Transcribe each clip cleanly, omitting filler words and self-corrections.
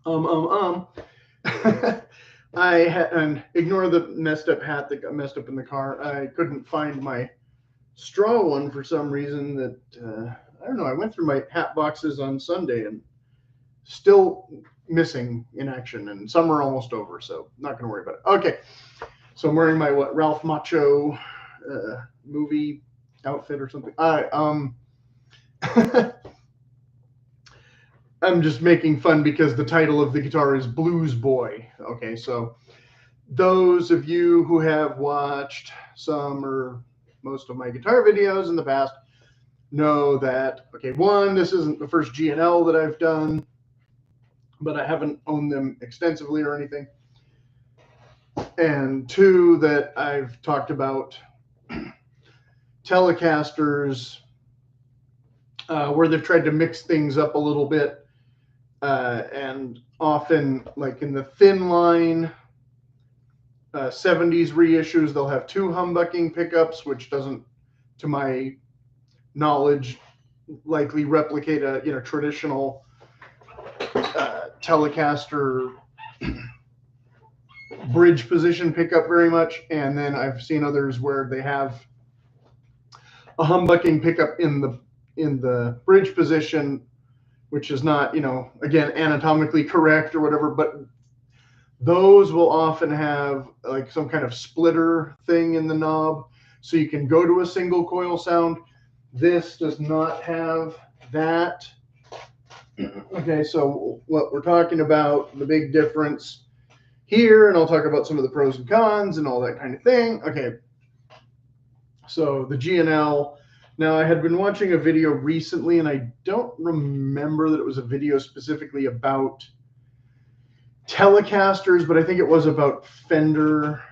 Um. And ignore the messed up hat that got messed up in the car. I couldn't find my straw one for some reason. That I don't know. I went through my hat boxes on Sunday and still missing in action, and some are almost over. So not going to worry about it. Okay. So I'm wearing my Ralph Macchio movie outfit or something. I'm just making fun because the title of the guitar is Bluesboy. Okay, so those of you who have watched some or most of my guitar videos in the past know that, okay, one, this isn't the first G&L that I've done, but I haven't owned them extensively or anything. And two, that I've talked about Telecasters where they've tried to mix things up a little bit. And often, like in the thin line 70s reissues, they'll have two humbucking pickups, which doesn't, to my knowledge, likely replicate a traditional Telecaster bridge position pickup very much. And then I've seen others where they have a humbucking pickup in the bridge position, which is not, again, anatomically correct or whatever, but those will often have like some kind of splitter thing in the knob, so you can go to a single coil sound. This does not have that. Okay, so what we're talking about, the big difference here, and I'll talk about some of the pros and cons and all that kind of thing. Okay, so the G&L. Now, I had been watching a video recently, and I don't remember that it was a video specifically about Telecasters, but I think it was about Fender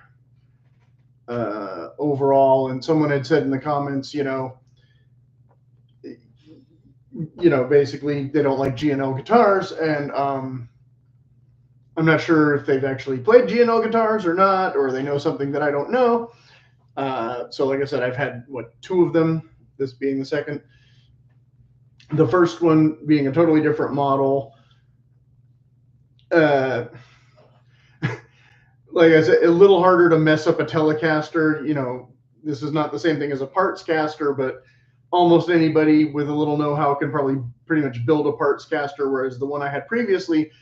overall. And someone had said in the comments, basically they don't like G&L guitars, and I'm not sure if they've actually played G&L guitars or not, or they know something that I don't know. So like I said, I've had, two of them, this being the second. The first one being a totally different model. Like I said, a little harder to mess up a Telecaster. This is not the same thing as a parts caster, but almost anybody with a little know-how can probably pretty much build a parts caster, whereas the one I had previously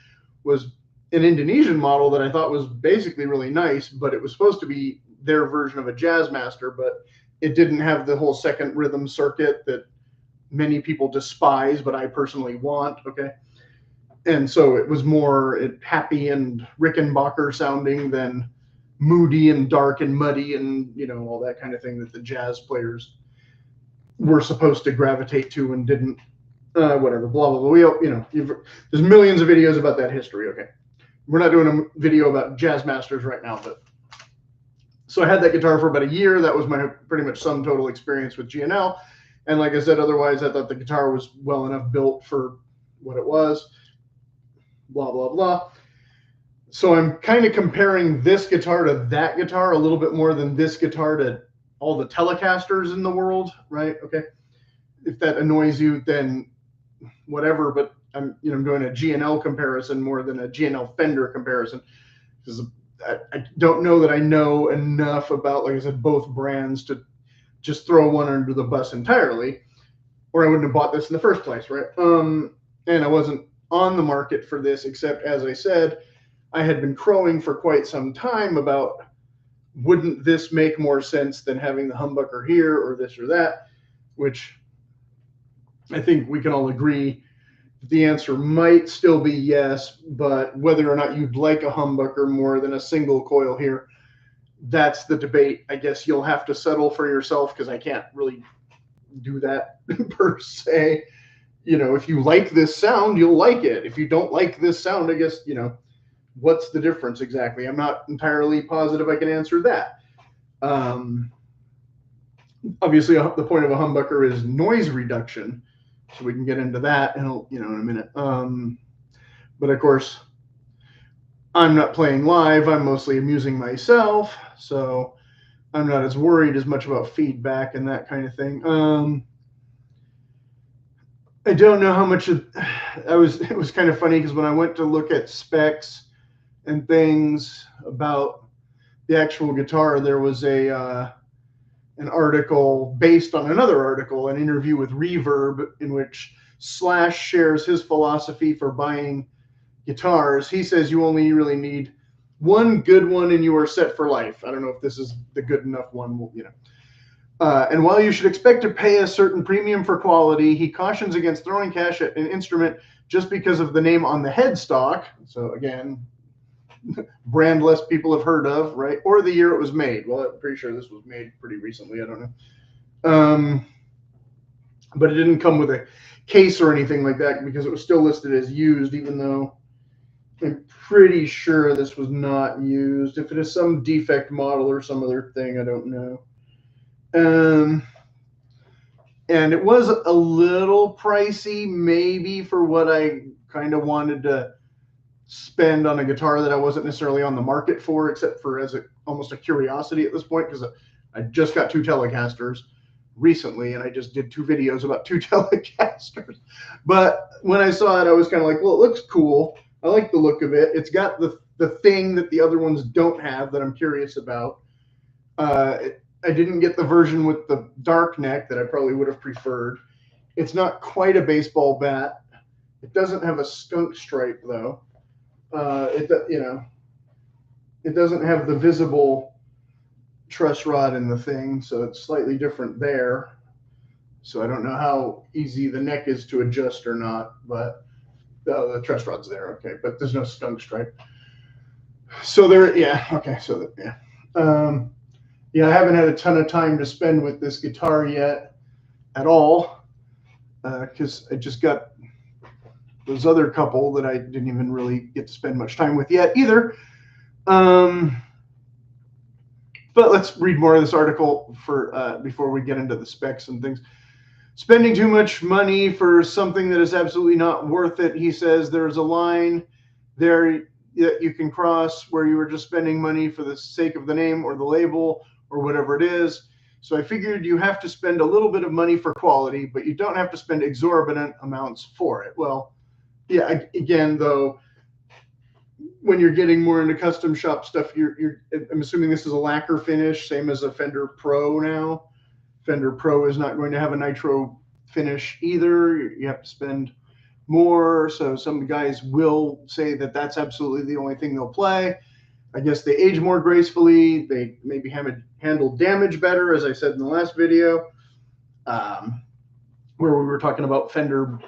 was an Indonesian model that I thought was basically really nice, but it was supposed to be their version of a Jazzmaster, but it didn't have the whole second rhythm circuit that many people despise, but I personally want. Okay. And so it was more happy and Rickenbacker sounding than moody and dark and muddy and, all that kind of thing that the jazz players were supposed to gravitate to and didn't. Whatever, blah, blah, blah. There's millions of videos about that history. Okay. We're not doing a video about Jazzmasters right now, but so I had that guitar for about a year. That was my pretty much sum total experience with G&L. And like I said, otherwise, I thought the guitar was well enough built for what it was. Blah, blah, blah. So I'm kind of comparing this guitar to that guitar a little bit more than this guitar to all the Telecasters in the world, right? Okay. If that annoys you, then whatever. But I'm doing a G&L comparison more than a G&L Fender comparison, because I don't know that I know enough about, like I said, both brands to just throw one under the bus entirely, or I wouldn't have bought this in the first place, right? And I wasn't on the market for this, except, as I said, I had been crowing for quite some time about, wouldn't this make more sense than having the humbucker here or this or that, which I think we can all agree the answer might still be yes, but whether or not you'd like a humbucker more than a single coil here, that's the debate. I guess you'll have to settle for yourself, because I can't really do that per se. If you like this sound, you'll like it. If you don't like this sound, I guess, what's the difference exactly? I'm not entirely positive I can answer that. Obviously, the point of a humbucker is noise reduction, so we can get into that in a minute. But of course, I'm not playing live. I'm mostly amusing myself, so I'm not as worried as much about feedback and that kind of thing. I don't know how much it was kind of funny because when I went to look at specs and things about the actual guitar, there was an article based on another article, an interview with Reverb, in which Slash shares his philosophy for buying guitars. He says you only really need one good one and you are set for life. I don't know if this is the good enough one, you know. And while you should expect to pay a certain premium for quality, he cautions against throwing cash at an instrument just because of the name on the headstock. So again, brand less people have heard of, right? Or the year it was made. Well, I'm pretty sure this was made pretty recently. I don't know. But it didn't come with a case or anything like that because it was still listed as used, even though I'm pretty sure this was not used. If it is some defect model or some other thing, I don't know. And it was a little pricey, maybe for what I kind of wanted to spend on a guitar that I wasn't necessarily on the market for, except for as almost a curiosity at this point, because I just got 2 Telecasters recently, and I just did 2 videos about 2 Telecasters. But when I saw it, I was kind of like, well, it looks cool. I like the look of it. It's got the thing that the other ones don't have that I'm curious about. I didn't get the version with the dark neck that I probably would have preferred. It's not quite a baseball bat. It doesn't have a skunk stripe though. It doesn't have the visible truss rod in the thing, so it's slightly different there. So I don't know how easy the neck is to adjust or not, but the truss rod's there, okay. But there's no skunk stripe. So there, yeah, okay. So yeah. Yeah, I haven't had a ton of time to spend with this guitar yet at all because I just got those other couple that I didn't even really get to spend much time with yet either. But let's read more of this article before we get into the specs and things. Spending too much money for something that is absolutely not worth it, he says. There's a line there that you can cross where you are just spending money for the sake of the name or the label or whatever it is. So I figured you have to spend a little bit of money for quality, but you don't have to spend exorbitant amounts for it. Well, yeah, again, though, when you're getting more into custom shop stuff, I'm assuming this is a lacquer finish, same as a Fender Pro now. Fender Pro is not going to have a nitro finish either. You have to spend more. So some guys will say that that's absolutely the only thing they'll play. I guess they age more gracefully. They maybe handle damage better, as I said in the last video, where we were talking about Fender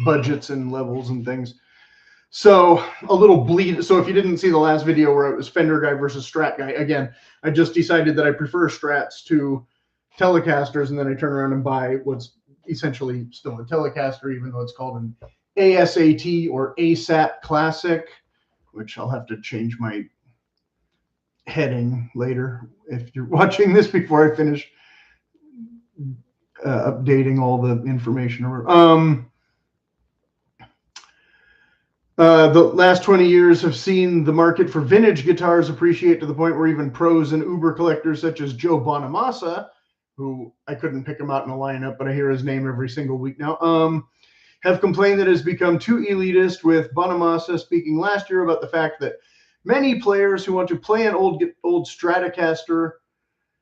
budgets and levels and things. So a little bleed. So if you didn't see the last video where it was Fender guy versus Strat guy, again, I just decided that I prefer Strats to Telecasters, and then I turn around and buy what's essentially still a Telecaster, even though it's called an ASAT or ASAT Classic, which I'll have to change my heading later if you're watching this before I finish updating all the information. The last 20 years have seen the market for vintage guitars appreciate to the point where even pros and Uber collectors such as Joe Bonamassa, who I couldn't pick him out in a lineup, but I hear his name every single week now, have complained that it has become too elitist, with Bonamassa speaking last year about the fact that many players who want to play an old Stratocaster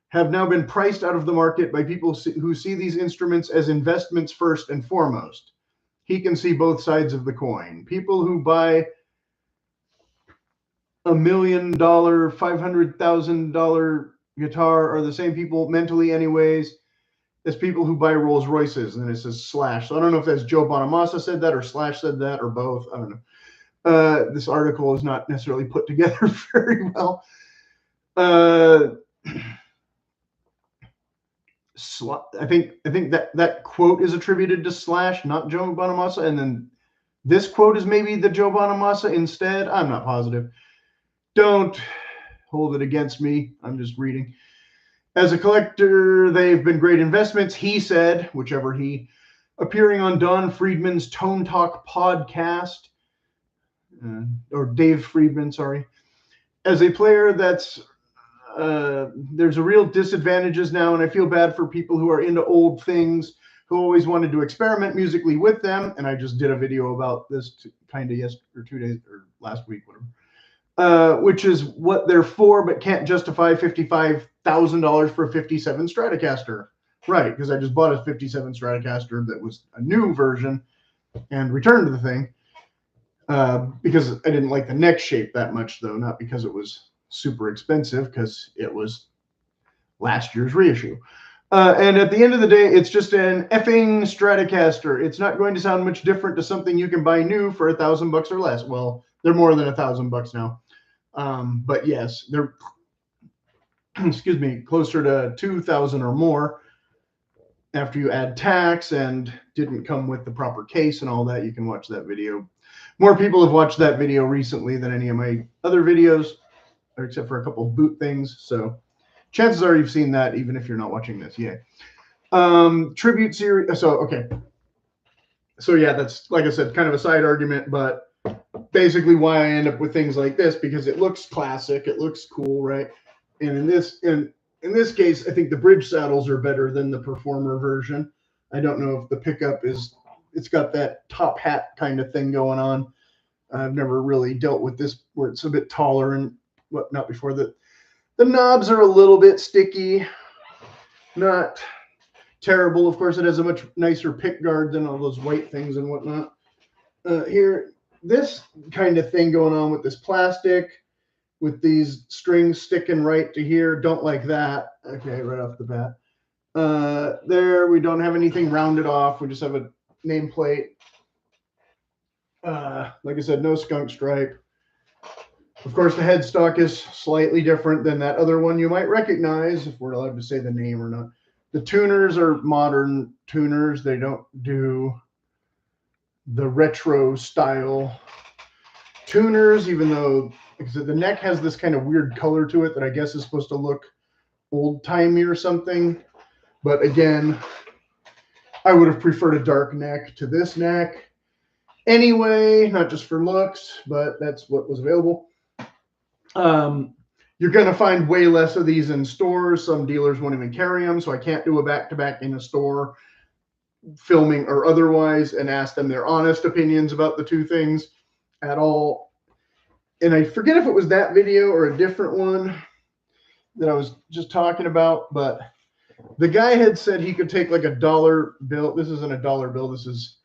have now been priced out of the market by people who see these instruments as investments first and foremost. He can see both sides of the coin. People who buy $1 million, $500,000 guitar are the same people mentally anyways as people who buy Rolls Royces. And then it says Slash. So I don't know if that's Joe Bonamassa said that or Slash said that or both. I don't know. This article is not necessarily put together very well. I think that quote is attributed to Slash, not Joe Bonamassa, and then this quote is maybe the Joe Bonamassa instead. I'm not positive. Don't hold it against me. I'm just reading. As a collector, they've been great investments, he said, whichever he, appearing on Don Friedman's Tone Talk podcast. Or Dave Friedman, sorry. As a player, there's a real disadvantages now, and I feel bad for people who are into old things, who always wanted to experiment musically with them. And I just did a video about this kind of yesterday or 2 days or last week, whatever, which is what they're for, but can't justify $55,000 for a 57 Stratocaster. Right, because I just bought a 57 Stratocaster that was a new version and returned the thing because I didn't like the neck shape that much, though, not because it was super expensive, because it was last year's reissue. And at the end of the day, it's just an effing Stratocaster. It's not going to sound much different to something you can buy new for $1,000 or less. Well, they're more than $1,000 now. But yes, they're, excuse me, closer to 2,000 or more after you add tax, and didn't come with the proper case and all that. You can watch that video. More people have watched that video recently than any of my other videos, except for a couple of boot things. So chances are you've seen that, even if you're not watching this. Yay. Tribute series. So, okay. So yeah, that's, like I said, kind of a side argument, but basically why I end up with things like this, because it looks classic. It looks cool, right? And in this case, I think the bridge saddles are better than the Performer version. I don't know if the pickup is, it's got that top hat kind of thing going on. I've never really dealt with this where it's a bit taller and whatnot before. The knobs are a little bit sticky, not terrible. Of course, it has a much nicer pick guard than all those white things and whatnot. Here, this kind of thing going on with this plastic, with these strings sticking right to here. Don't like that. Okay, right off the bat. There, we don't have anything rounded off. We just have a nameplate. Like I said, no skunk stripe. Of course, the headstock is slightly different than that other one you might recognize, if we're allowed to say the name or not. The tuners are modern tuners. They don't do the retro style tuners, even though, like I said, the neck has this kind of weird color to it that I guess is supposed to look old-timey or something. But again, I would have preferred a dark neck to this neck anyway, not just for looks, but that's what was available. You're going to find way less of these in stores. Some dealers won't even carry them, so I can't do a back-to-back in a store, filming or otherwise, and ask them their honest opinions about the two things at all. And I forget if it was that video or a different one that I was just talking about, but the guy had said he could take like a dollar bill. This isn't a dollar bill. This is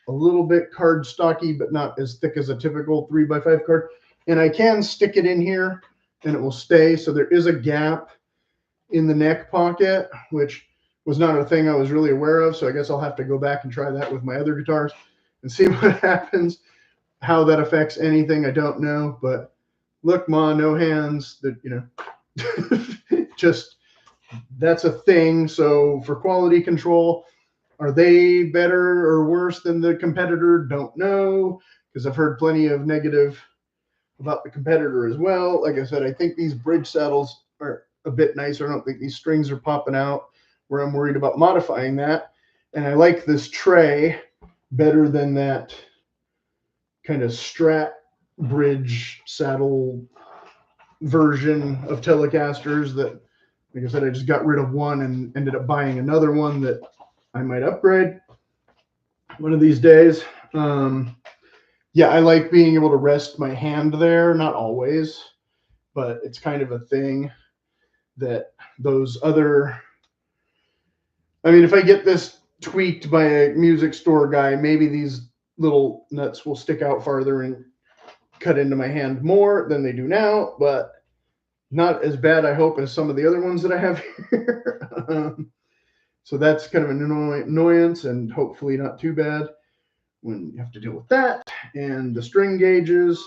a little bit card stocky, but not as thick as a typical 3x5 card. And I can stick it in here and it will stay. So there is a gap in the neck pocket, which was not a thing I was really aware of. So I guess I'll have to go back and try that with my other guitars and see what happens. How that affects anything, I don't know. But look, Ma, no hands. That, you know, just that's a thing. So for quality control, are they better or worse than the competitor? Don't know, because I've heard plenty of negative about the competitor as well. Like I said, I think these bridge saddles are a bit nicer. I don't think these strings are popping out where I'm worried about modifying that. And I like this tray better than that kind of Strat bridge saddle version of Telecasters that, like I said, I just got rid of one and ended up buying another one that I might upgrade one of these days. Yeah, I like being able to rest my hand there. Not always, but it's kind of a thing that those other, I mean, if I get this tweaked by a music store guy, maybe these little nuts will stick out farther and cut into my hand more than they do now, but not as bad, I hope, as some of the other ones that I have here. So that's kind of an annoyance, and hopefully not too bad when you have to deal with that. And the string gauges,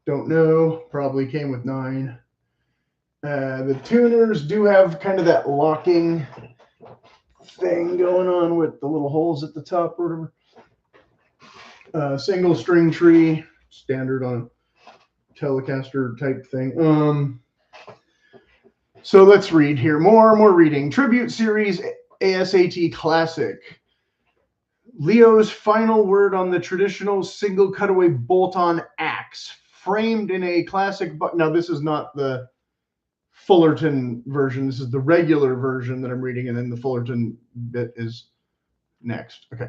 don't know, probably came with 9. The tuners do have kind of that locking thing going on with the little holes at the top or whatever. Single string tree, standard on Telecaster type thing. So let's read here. More reading. Tribute Series ASAT Classic. Leo's final word on the traditional single cutaway bolt-on axe, framed in a classic. Now, this is not the Fullerton version. This is the regular version that I'm reading, and then the Fullerton bit is next. Okay.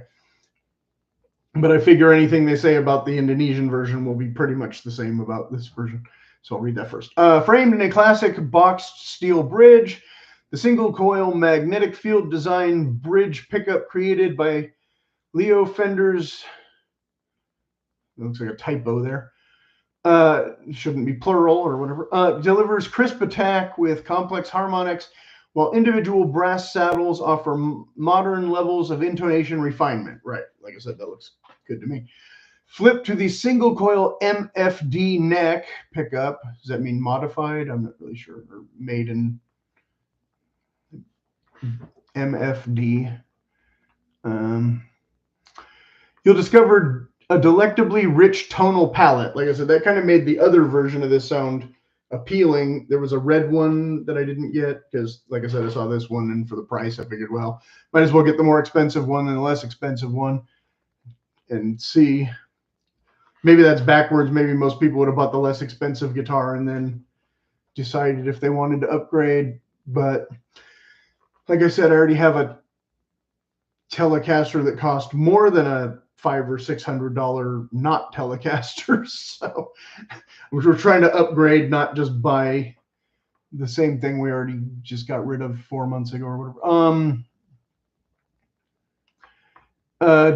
But I figure anything they say about the Indonesian version will be pretty much the same about this version. So I'll read that first. Framed in a classic boxed steel bridge, the single coil magnetic field design bridge pickup created by Leo Fender's, it looks like a typo there, shouldn't be plural or whatever, delivers crisp attack with complex harmonics, while individual brass saddles offer modern levels of intonation refinement. Right, like I said, that looks good to me. Flip to the single coil MFD neck pickup. Does that mean modified? I'm not really sure. Or made in MFD. You'll discover a delectably rich tonal palette. Like I said, that kind of made the other version of this sound appealing. There was a red one that I didn't get because, like I said, I saw this one, and for the price, I figured, well, might as well get the more expensive one than the less expensive one and see. Maybe that's backwards. Maybe most people would have bought the less expensive guitar and then decided if they wanted to upgrade. But like I said, I already have a Telecaster that cost more than a $500 or $600 not Telecaster. So we're trying to upgrade, not just buy the same thing we already just got rid of 4 months ago or whatever.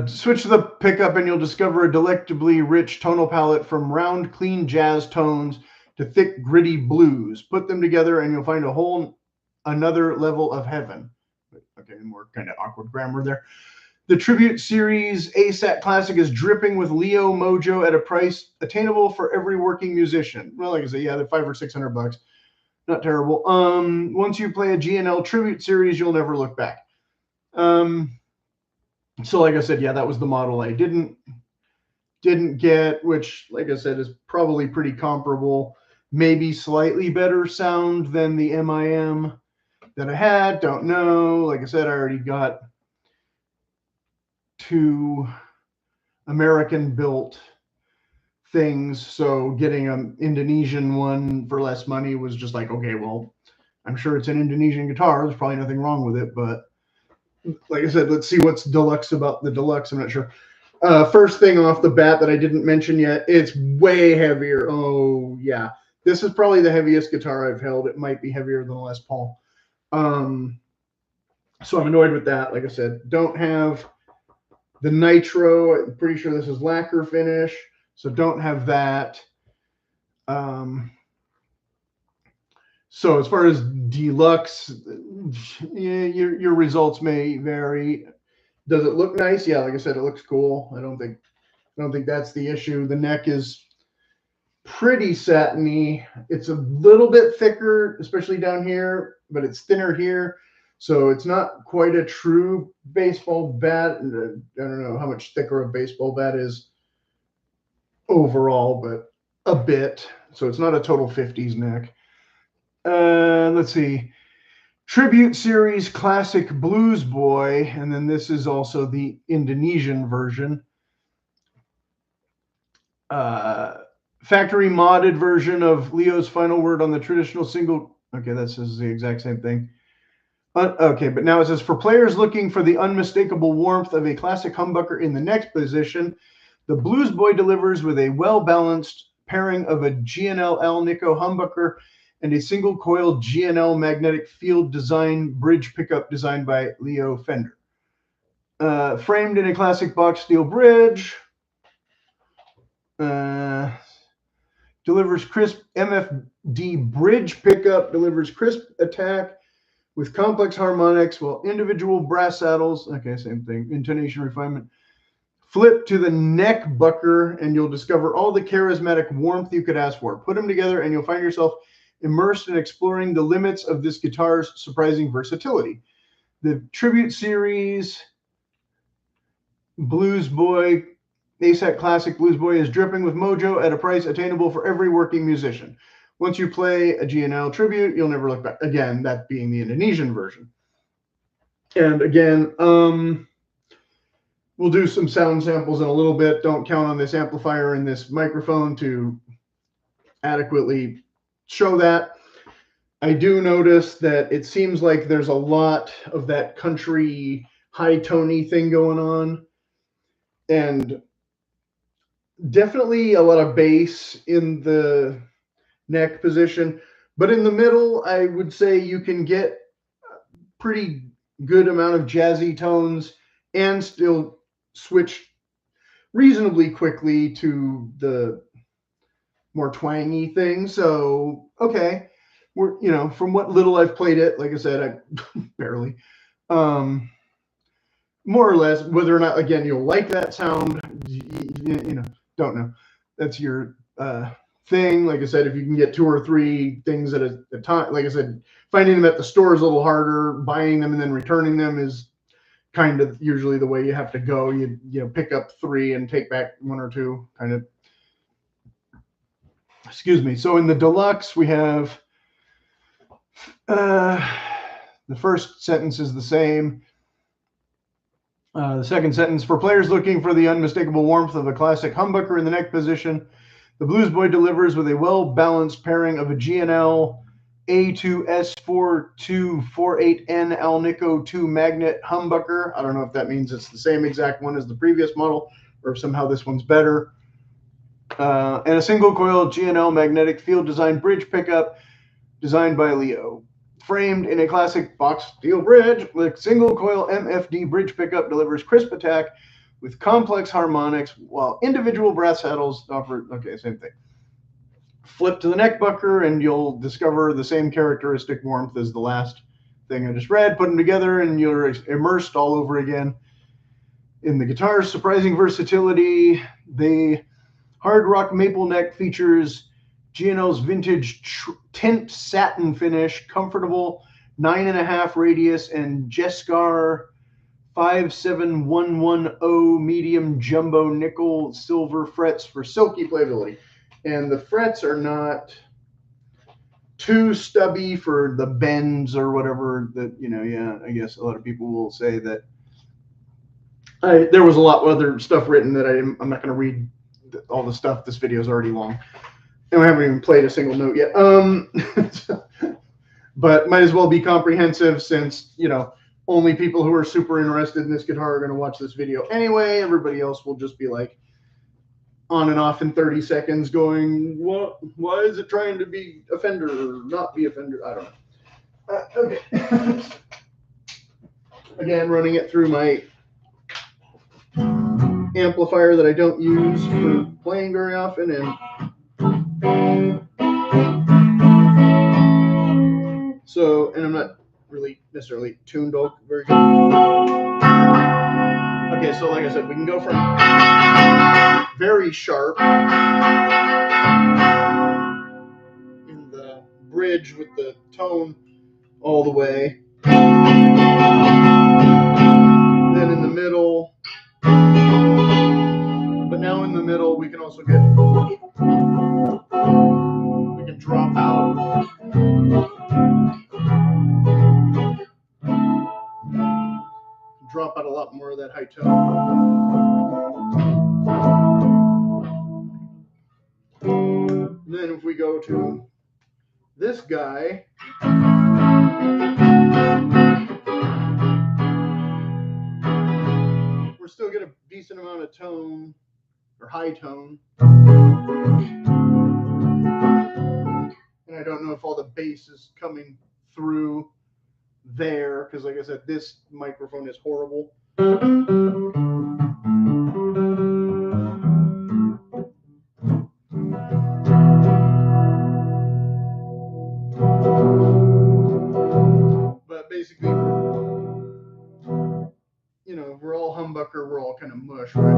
Switch to the pickup and you'll discover a delectably rich tonal palette from round, clean jazz tones to thick, gritty blues. Put them together and you'll find a whole another level of heaven. Okay, more kind of awkward grammar there. The Tribute Series ASAT Classic is dripping with Leo mojo at a price attainable for every working musician. Well, like I said, yeah, they're $500 or $600. Not terrible. Once you play a G&L Tribute Series, you'll never look back. So like I said, yeah, that was the model I didn't get, which, like I said, is probably pretty comparable. Maybe slightly better sound than the MIM that I had. Don't know. Like I said, I already got 2 American-built things, so getting an Indonesian one for less money was just like, okay, well, I'm sure it's an Indonesian guitar. There's probably nothing wrong with it, but like I said, let's see what's deluxe about the Deluxe. I'm not sure. First thing off the bat that I didn't mention yet, it's way heavier. Oh, yeah. This is probably the heaviest guitar I've held. It might be heavier than the Les Paul. So I'm annoyed with that. Like I said, don't have the nitro. I'm pretty sure this is lacquer finish, so don't have that. So as far as Deluxe, yeah, your results may vary. Does it look nice? Yeah, like I said, it looks cool. I don't think that's the issue. The neck is pretty satiny. It's a little bit thicker, especially down here, but it's thinner here. So it's not quite a true baseball bat. I don't know how much thicker a baseball bat is overall, but a bit. So it's not a total 50s neck. Let's see. Tribute Series Classic Bluesboy, and then this is also the Indonesian version. Factory modded version of Leo's Final Word on the traditional single. Okay, that says the exact same thing. Okay, but now it says, for players looking for the unmistakable warmth of a classic humbucker in the next position, the Bluesboy delivers with a well-balanced pairing of a G&L alnico humbucker and a single coil G&L magnetic field design bridge pickup designed by Leo Fender. Framed in a classic box steel bridge. Delivers crisp MFD bridge pickup, delivers crisp attack with complex harmonics, while individual brass saddles, okay, same thing, intonation refinement. Flip to the neck bucker and you'll discover all the charismatic warmth you could ask for. Put them together and you'll find yourself immersed in exploring the limits of this guitar's surprising versatility. The Tribute Series Bluesboy, ASAT Classic Bluesboy is dripping with mojo at a price attainable for every working musician. Once you play a G&L Tribute, you'll never look back. Again, that being the Indonesian version. And again, we'll do some sound samples in a little bit. Don't count on this amplifier and this microphone to adequately show that. I do notice that it seems like there's a lot of that country high tony thing going on, and definitely a lot of bass in the neck position. But in the middle, I would say you can get pretty good amount of jazzy tones and still switch reasonably quickly to the more twangy thing. So, okay, we're, you know, from what little I've played it, like I said, I barely, um, more or less, whether or not, again, you'll like that sound, you know, don't know. That's your thing. Like I said, if you can get 2 or 3 things at a time, like I said, finding them at the store is a little harder. Buying them and then returning them is kind of usually the way you have to go. You know, pick up 3 and take back 1 or 2, kind of. Excuse me. So in the Deluxe, we have the first sentence is the same. The second sentence, for players looking for the unmistakable warmth of a classic humbucker in the neck position, the Bluesboy delivers with a well-balanced pairing of a GNL A2S4248N alnico 2 magnet humbucker. I don't know if that means it's the same exact one as the previous model or if somehow this one's better. And a single coil GNL magnetic field design bridge pickup designed by Leo. Framed in a classic box steel bridge, the single coil MFD bridge pickup delivers crisp attack with complex harmonics, while individual brass saddles offer, okay, same thing. Flip to the neck bucker and you'll discover the same characteristic warmth as the last thing I just read. Put them together and you're immersed all over again. In the guitar's surprising versatility, the hard rock maple neck features GNL's vintage tint satin finish, comfortable 9.5 radius, and Jescar 57110 medium jumbo nickel silver frets for silky playability. And the frets are not too stubby for the bends or whatever that, you know, yeah, I guess a lot of people will say that. There was a lot of other stuff written that I'm not going to read all the stuff. This video is already long. And we haven't even played a single note yet. But might as well be comprehensive since, you know, only people who are super interested in this guitar are going to watch this video anyway. Everybody else will just be like on and off in 30 seconds going, what? Why is it trying to be a Fender or not be a Fender? I don't know. Okay. Again, running it through my amplifier that I don't use for playing very often, and so, and I'm not really necessarily tuned all very good. Okay, so like I said, we can go from very sharp in the bridge with the tone all the way, then in the middle, but now in the middle we can also get, we can drop out. Drop out a lot more of that high tone. And then if we go to this guy, we're still getting a decent amount of tone, or high tone. And I don't know if all the bass is coming through there, because like I said, this microphone is horrible. But basically, you know, we're all humbucker, we're all kind of mush, right?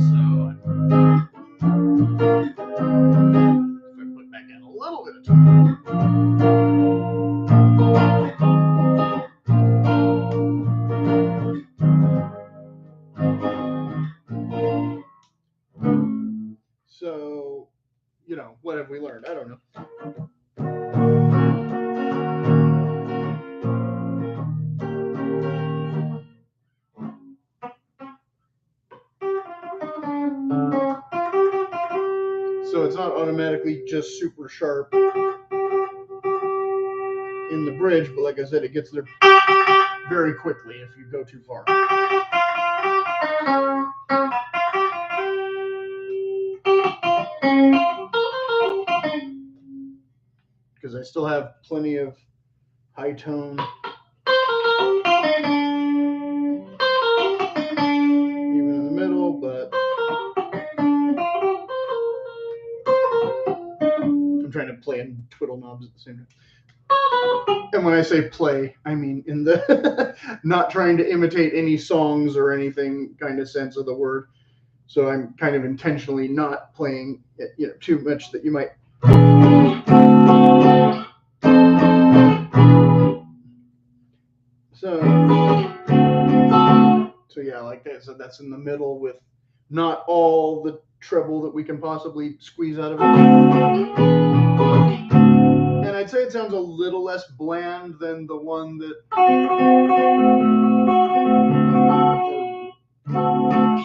So if I put back in a little bit of tone. So, you know, what have we learned? I don't know. So it's not automatically just super sharp in the bridge, but like I said, it gets there very quickly if you go too far. Because I still have plenty of high tone. Even in the middle, but I'm trying to play and twiddle knobs at the same time. And when I say play, I mean in the not trying to imitate any songs or anything kind of sense of the word. So I'm kind of intentionally not playing it, too much that you might. So yeah, like I said, that's in the middle with not all the treble that we can possibly squeeze out of it. And I'd say it sounds a little less bland than the one that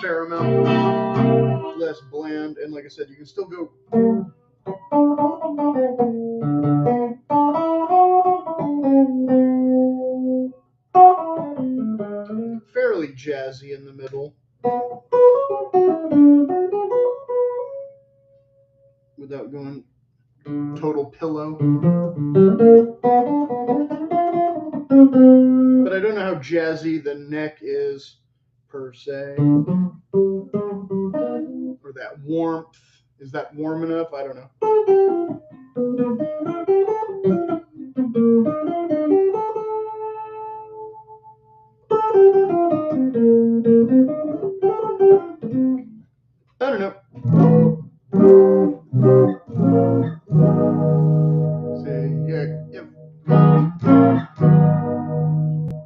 fair amount less bland. And like I said, you can still go fairly jazzy in the middle without going total pillow. But I don't know how jazzy the neck is per se. Or that warmth. Is that warm enough? I don't know. I don't know.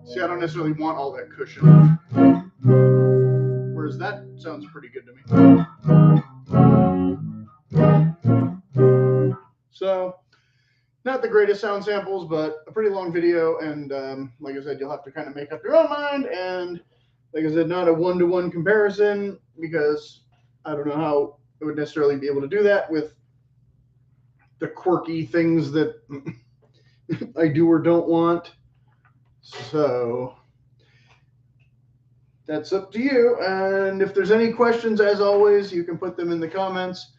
See, I don't necessarily want all that cushion. Whereas that sounds pretty good to me. So, not the greatest sound samples, but a pretty long video. And like I said, you'll have to kind of make up your own mind. And like I said, not a one-to-one comparison because I don't know how I would necessarily be able to do that with the quirky things that I do or don't want. So that's up to you. And if there's any questions, as always, you can put them in the comments.